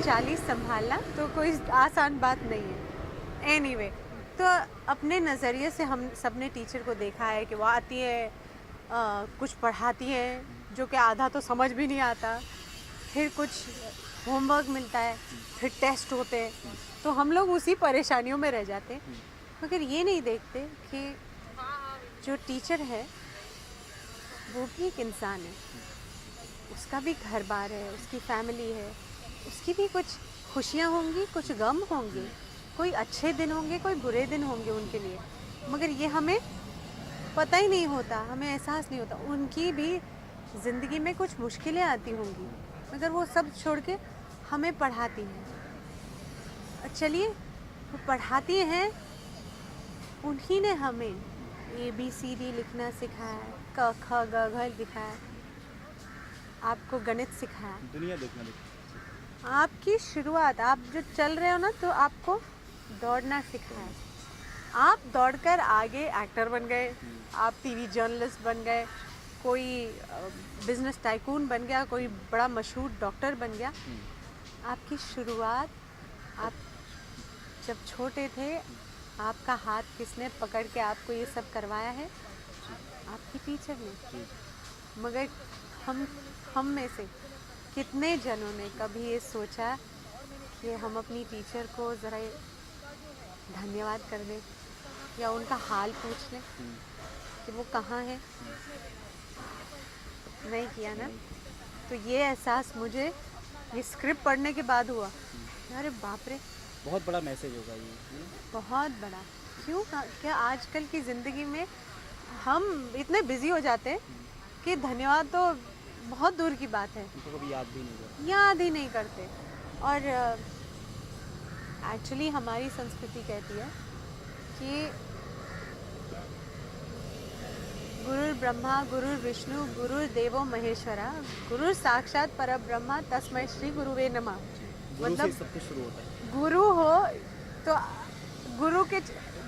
30-40 संभालना तो कोई आसान बात नहीं है। एनीवे तो अपने नज़रिए से हम सब ने टीचर को देखा है कि वो आती है, कुछ पढ़ाती है जो कि आधा तो समझ भी नहीं आता, फिर कुछ होमवर्क मिलता है, फिर टेस्ट होते हैं, तो हम लोग उसी परेशानियों में रह जाते हैं। मगर ये नहीं देखते कि जो टीचर है वो भी एक इंसान है, उसका भी घर बार है, उसकी फैमिली है, उसकी भी कुछ खुशियाँ होंगी, कुछ गम होंगे, कोई अच्छे दिन होंगे, कोई बुरे दिन होंगे उनके लिए। मगर ये हमें पता ही नहीं होता, हमें एहसास नहीं होता। उनकी भी ज़िंदगी में कुछ मुश्किलें आती होंगी, मगर वो सब छोड़ के हमें पढ़ाती हैं। और चलिए, वो पढ़ाती हैं, उन्हीं ने हमें ABCD लिखना सिखाया, क ख ग घ दिखाया, आपको गणित सिखाया, दुनिया देखना। आपकी शुरुआत, आप जो चल रहे हो ना, तो आपको दौड़ना सिखाया। आप दौड़कर आगे एक्टर बन गए, आप टीवी जर्नलिस्ट बन गए, कोई बिजनेस टाइकून बन गया, कोई बड़ा मशहूर डॉक्टर बन गया। आपकी शुरुआत, आप जब छोटे थे, आपका हाथ किसने पकड़ के आपको ये सब करवाया है? आपकी टीचर ने। मगर हम में से कितने जनों ने कभी ये सोचा कि हम अपनी टीचर को ज़रा धन्यवाद कर दें या उनका हाल पूछ लें कि वो कहाँ है? नहीं किया ना। तो ये एहसास मुझे ये स्क्रिप्ट पढ़ने के बाद हुआ। अरे बाप रे, बहुत बड़ा मैसेज होगा ये। बहुत बड़ा। क्यों? क्या आजकल की ज़िंदगी में हम इतने बिजी हो जाते हैं कि धन्यवाद तो बहुत दूर की बात है, उनको कभी याद भी नहीं करते। याद ही नहीं करते। और एक्चुअली हमारी संस्कृति कहती है कि गुरुर् ब्रह्मा गुरुर् विष्णु गुरुर्देवो महेश्वरा गुरु साक्षात परब्रह्मा तस्मै श्री गुरुवे नमः। गुरु से सब कुछ शुरू होता है। गुरु हो तो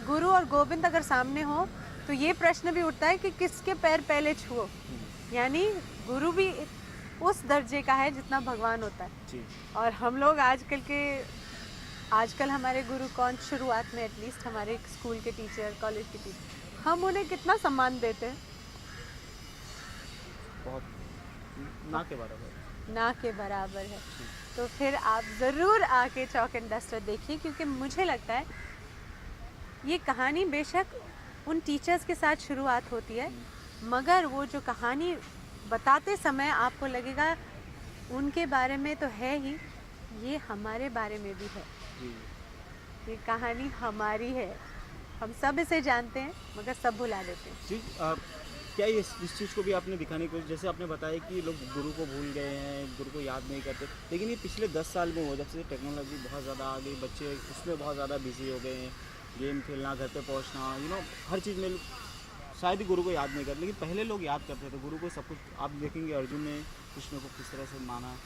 गुरु और गोविंद अगर सामने हो तो ये प्रश्न भी उठता है कि किसके पैर पहले छुओ। यानी गुरु भी उस दर्जे का है जितना भगवान होता है जी। और हम लोग आजकल हमारे गुरु कौन? शुरुआत में एटलीस्ट हमारे स्कूल के टीचर, कॉलेज के टीचर, हम उन्हें कितना सम्मान देते हैं? बहुत ना के बराबर। ना के बराबर है। तो फिर आप ज़रूर आके चॉक एंड डस्टर देखिए, क्योंकि मुझे लगता है ये कहानी बेशक उन टीचर्स के साथ शुरुआत होती है, मगर वो जो कहानी बताते समय आपको लगेगा उनके बारे में तो है ही, ये हमारे बारे में भी है। जी। ये कहानी हमारी है, हम सब इसे जानते हैं मगर सब भुला देते हैं। जी। क्या ये इस चीज़ को भी आपने दिखाने की कोशिश, जैसे आपने बताया कि लोग गुरु को भूल गए हैं, गुरु को याद नहीं करते, लेकिन ये पिछले 10 साल में हुआ, जब से टेक्नोलॉजी बहुत ज़्यादा आ गई, बच्चे इसमें बहुत ज़्यादा बिजी हो गए हैं, गेम खेलना, घर पे पहुंचना, हर चीज़ में शायद ही गुरु को याद नहीं करते, लेकिन पहले लोग याद करते थे गुरु को। सब कुछ आप देखेंगे, अर्जुन ने कृष्ण को किस तरह से माना,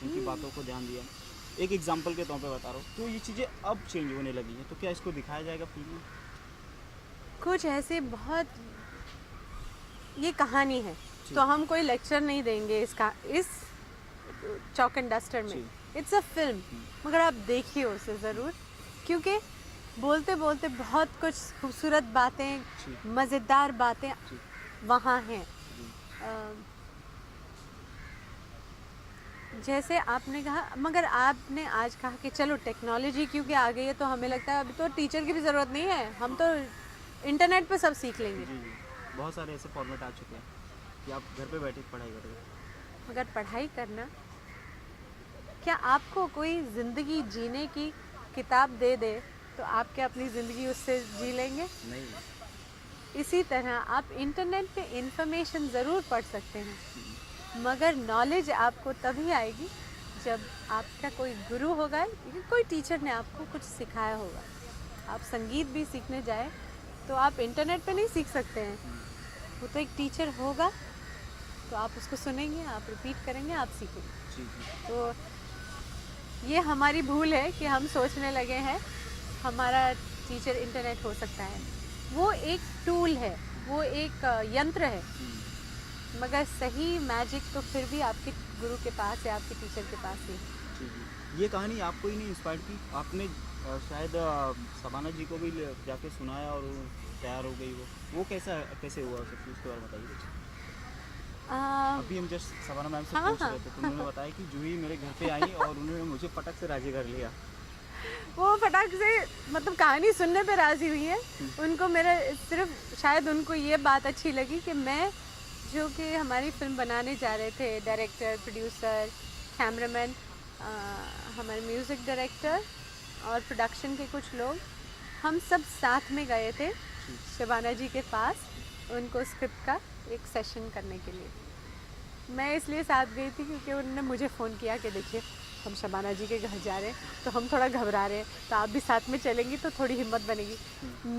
उनकी बातों को ध्यान दिया। एक एग्जाम्पल के तौर पे बता रहा हूँ। तो ये चीज़ें अब चेंज होने लगी हैं, तो क्या इसको दिखाया जाएगा फिल्म में? कुछ ऐसे बहुत, ये कहानी है तो हम कोई लेक्चर नहीं देंगे इस चॉक एंड डस्टर में। इट्स अ फिल्म, मगर आप देखिए उसे ज़रूर, क्योंकि बोलते बोलते बहुत कुछ खूबसूरत बातें, मज़ेदार बातें वहाँ हैं। जैसे आपने कहा, मगर आपने आज कहा कि चलो टेक्नोलॉजी क्योंकि आ गई है तो हमें लगता है अभी तो टीचर की भी ज़रूरत नहीं है, हम तो इंटरनेट पे सब सीख लेंगे। जी। बहुत सारे ऐसे फॉर्मेट आ चुके हैं कि आप घर पे बैठे पढ़ाई करोगे। मगर पढ़ाई करना, क्या आपको कोई ज़िंदगी जीने की किताब दे दे तो आप क्या अपनी ज़िंदगी उससे जी लेंगे? नहीं। इसी तरह आप इंटरनेट पे इंफॉर्मेशन ज़रूर पढ़ सकते हैं, मगर नॉलेज आपको तभी आएगी जब आपका कोई गुरु होगा या कोई टीचर ने आपको कुछ सिखाया होगा। आप संगीत भी सीखने जाए तो आप इंटरनेट पे नहीं सीख सकते हैं, वो तो एक टीचर होगा, तो आप उसको सुनेंगे, आप रिपीट करेंगे, आप सीखेंगे। जी। तो ये हमारी भूल है कि हम सोचने लगे हैं हमारा टीचर इंटरनेट हो सकता है। वो एक टूल है, वो एक यंत्र है, मगर सही मैजिक तो फिर भी आपके गुरु के पास या आपके टीचर के पास ही है। ये कहानी आपको ही नहीं इंस्पायर की, आपने शायद शबाना जी को भी जाके सुनाया और वो तैयार हो गई वो कैसे हुआ सब चीज़, उसके बारे में बताइए कुछ। आ, अभी हम जस्ट शबाना मैम से हाँ पूछ हाँ रहे थे तो उन्होंने बताया कि जूही मेरे घर पे आई और उन्होंने मुझे फटक से राजी कर लिया। वो फटाक से मतलब कहानी सुनने पे राजी हुई है। उनको मेरा सिर्फ शायद उनको ये बात अच्छी लगी कि मैं जो कि हमारी फिल्म बनाने जा रहे थे, डायरेक्टर, प्रोड्यूसर, कैमरामैन, हमारे म्यूज़िक डायरेक्टर और प्रोडक्शन के कुछ लोग, हम सब साथ में गए थे शबाना जी के पास उनको स्क्रिप्ट का एक सेशन करने के लिए। मैं इसलिए साथ गई थी क्योंकि उन्होंने मुझे फ़ोन किया कि देखिए हम शबाना जी के घर जा रहे हैं तो हम थोड़ा घबरा रहे हैं, तो आप भी साथ में चलेंगी तो थोड़ी हिम्मत बनेगी।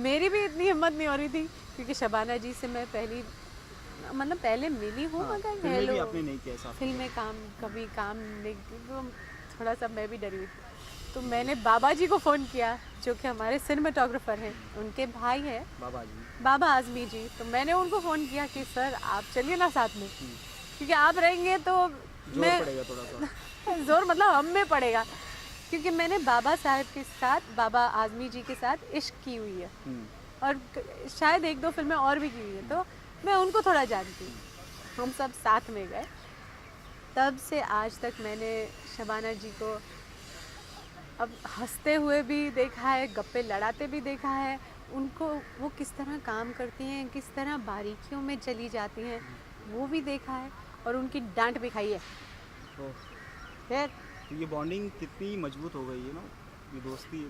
मेरी भी इतनी हिम्मत नहीं हो रही थी क्योंकि शबाना जी से मैं पहले मिली हूँ, हाँ, मगर फिल्में भी हेलो आपने नहीं किया साथ फिल्म में कभी काम नहीं, तो थोड़ा सा मैं भी डरी हुई थी। तो मैंने बाबा जी को फ़ोन किया जो कि हमारे सिनेमाटोग्राफर हैं, उनके भाई हैं बाबा आज़मी जी। तो मैंने उनको फ़ोन किया कि सर आप चलिए ना साथ में, क्योंकि आप रहेंगे तो जोर पड़ेगा थोड़ा सा। जोर मतलब हम में पड़ेगा, क्योंकि मैंने बाबा साहब के साथ, बाबा आज़मी जी के साथ इश्क की हुई है और शायद 1-2 फिल्में और भी की हुई है, तो मैं उनको थोड़ा जानती हूँ। हम सब साथ में गए, तब से आज तक मैंने शबाना जी को अब हंसते हुए भी देखा है, गप्पे लड़ाते भी देखा है, उनको वो किस तरह काम करती हैं, किस तरह बारीकियों में चली जाती हैं, वो भी देखा है और उनकी डांट भी खाई है। फिर तो ये बॉन्डिंग कितनी मजबूत हो गई है ना, ये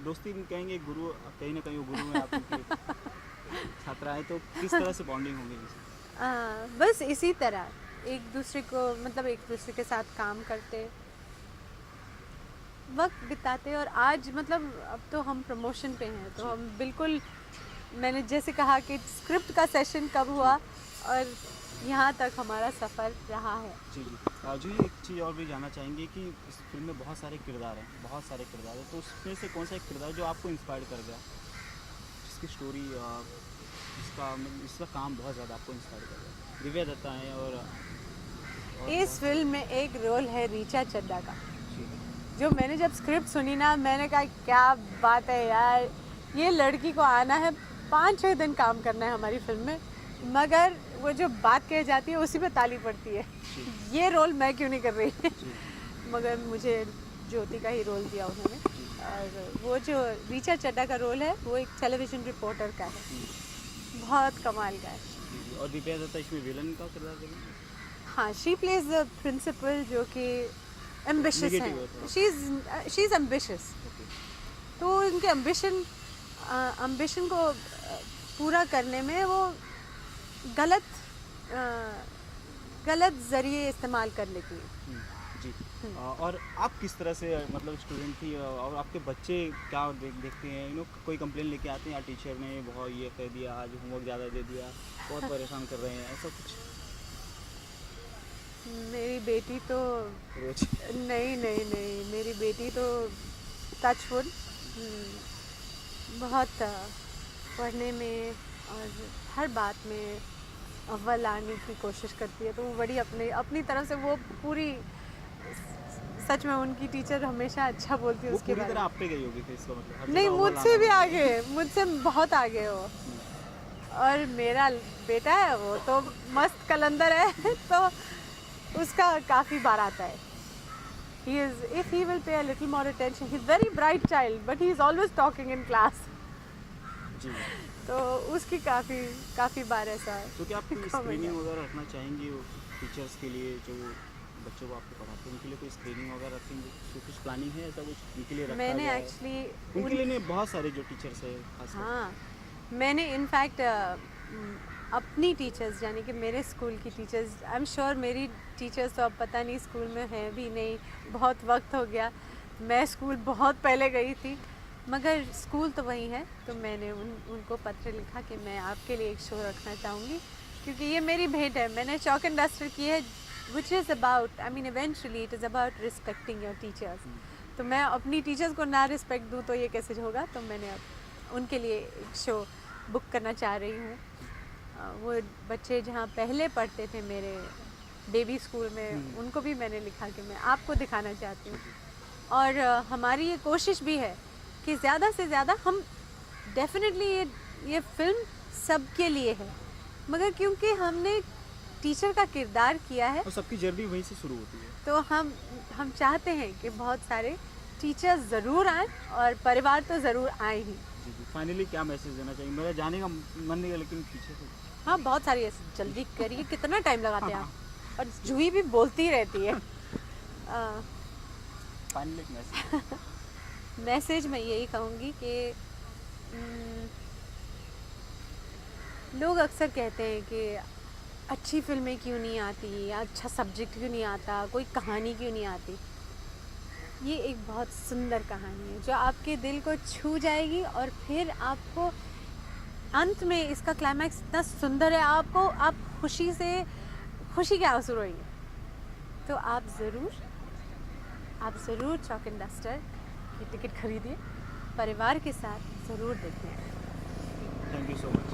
दोस्ती कहेंगे, गुरु कहीं ना कहीं वो गुरु में आपके छात्राएं, तो किस तरह से बॉन्डिंग हो गई? बस इसी तरह एक दूसरे के साथ काम करते, वक्त बिताते। और आज मतलब अब तो हम प्रमोशन पे हैं, तो हम बिल्कुल, मैंने जैसे कहा कि स्क्रिप्ट का सेशन कब हुआ और यहाँ तक हमारा सफ़र रहा है। जी जी एक चीज़ और भी जानना चाहेंगे कि इस फिल्म में बहुत सारे किरदार हैं, तो उसमें से कौन सा एक किरदार जो आपको इंस्पायर कर गया, जिसकी स्टोरी इसका काम बहुत ज़्यादा आपको इंस्पायर कर गया? दिव्या दत्ता है और इस फिल्म में एक रोल है रीचा चड्ढा का, जो मैंने जब स्क्रिप्ट सुनी ना, मैंने कहा क्या बात है यार, ये लड़की को आना है 5-6 दिन काम करना है हमारी फिल्म में, मगर वो जो बात कह जाती है उसी पे ताली पड़ती है। ये रोल मैं क्यों नहीं कर रही मगर मुझे ज्योति का ही रोल दिया उन्होंने। और वो जो रीचा चड्ढा का रोल है वो एक टेलीविज़न रिपोर्टर का है, बहुत कमाल का है। और दिव्या दत्ता इसमें विलन का किरदार करेंगे? हाँ, शी प्लेज द प्रिंसिपल जो कि एम्बिशियस है, शी इज़ एम्बिशियस। तो उनके एम्बिशन को पूरा करने में वो गलत ज़रिए इस्तेमाल कर लेती है। जी और आप किस तरह से मतलब स्टूडेंट थी और आपके बच्चे क्या देखते हैं, कोई कंप्लेन लेके आते हैं, टीचर ने बहुत ये कह दिया, आज होमवर्क ज़्यादा दे दिया, बहुत परेशान कर रहे हैं, ऐसा कुछ? मेरी बेटी तो रोज नहीं, मेरी बेटी तो टचवुड बहुत पढ़ने में और हर बात में अव्वल आने की कोशिश करती है, तो वो बड़ी अपनी तरफ से वो पूरी, सच में उनकी टीचर हमेशा अच्छा बोलती है वो उसके पूरी बारे तरह में। आप पे गई होगी फिर इसका मतलब? नहीं, मुझसे भी आगे, मुझसे बहुत आगे हो। और मेरा बेटा है वो तो मस्त कलंदर है तो उसका काफ़ी बार आता है। If he will pay a little more attention, he's very bright child, but he is always talking in class. जी तो उसकी काफ़ी बार ऐसा है। तो क्या आप स्क्रीनिंग वगैरह रखना चाहेंगे टीचर्स के लिए, जो बच्चों को आपको पढ़ाते हैं उनके लिए कोई स्क्रीनिंग वगैरह रखेंगे? तो कुछ प्लानिंग है ऐसा कुछ उनके लिए रखा मैंने गया है? एक्चुअली उनके लिए नहीं, बहुत सारे जो टीचर्स हैं खास हाँ, मैंने इनफैक्ट अपनी टीचर्स यानी कि मेरे स्कूल की टीचर्स, आई एम श्योर मेरी टीचर्स तो अब पता नहीं स्कूल में हैं भी नहीं, बहुत वक्त हो गया, मैं स्कूल बहुत पहले गई थी, मगर स्कूल तो वही है। तो मैंने उनको पत्र लिखा कि मैं आपके लिए एक शो रखना चाहूँगी, क्योंकि ये मेरी भेंट है। मैंने चॉक एंड डस्टर की है, which is about, I mean eventually it is about respecting your teachers. तो मैं अपनी टीचर्स को ना रिस्पेक्ट दूँ तो ये कैसे होगा? तो मैंने अब उनके लिए एक शो बुक करना चाह रही हूँ। वो बच्चे जहाँ पहले पढ़ते थे मेरे बेबी स्कूल में, उनको भी मैंने लिखा कि मैं आपको दिखाना चाहती हूँ। और हमारी ये कोशिश भी है कि ज़्यादा से ज़्यादा हम डेफिनेटली ये फिल्म सबके लिए है, मगर क्योंकि हमने टीचर का किरदार किया है और सबकी जर्नी वहीं से शुरू होती है। तो हम चाहते हैं कि बहुत सारे टीचर्स ज़रूर आएँ और परिवार तो ज़रूर आए ही। जी जी, फाइनली क्या मैसेज देना चाहिए? मेरा जाने का मन नहीं है, लेकिन पीछे से हाँ, बहुत सारी ऐसी, जल्दी करिए, कितना टाइम लगाते हैं आप? और जूही भी बोलती रहती है। फाइनली एक मैसेज। मैसेज मैं यही कहूँगी कि लोग अक्सर कहते हैं कि अच्छी फिल्में क्यों नहीं आती, या अच्छा सब्जेक्ट क्यों नहीं आता, कोई कहानी क्यों नहीं आती। ये एक बहुत सुंदर कहानी है जो आपके दिल को छू जाएगी, और फिर आपको अंत में इसका क्लाइमैक्स इतना सुंदर है, आप खुशी के आंसू रोएंगे। तो आप ज़रूर चॉक एंड डस्टर की टिकट खरीदिए, परिवार के साथ ज़रूर देखिए। Thank you so much.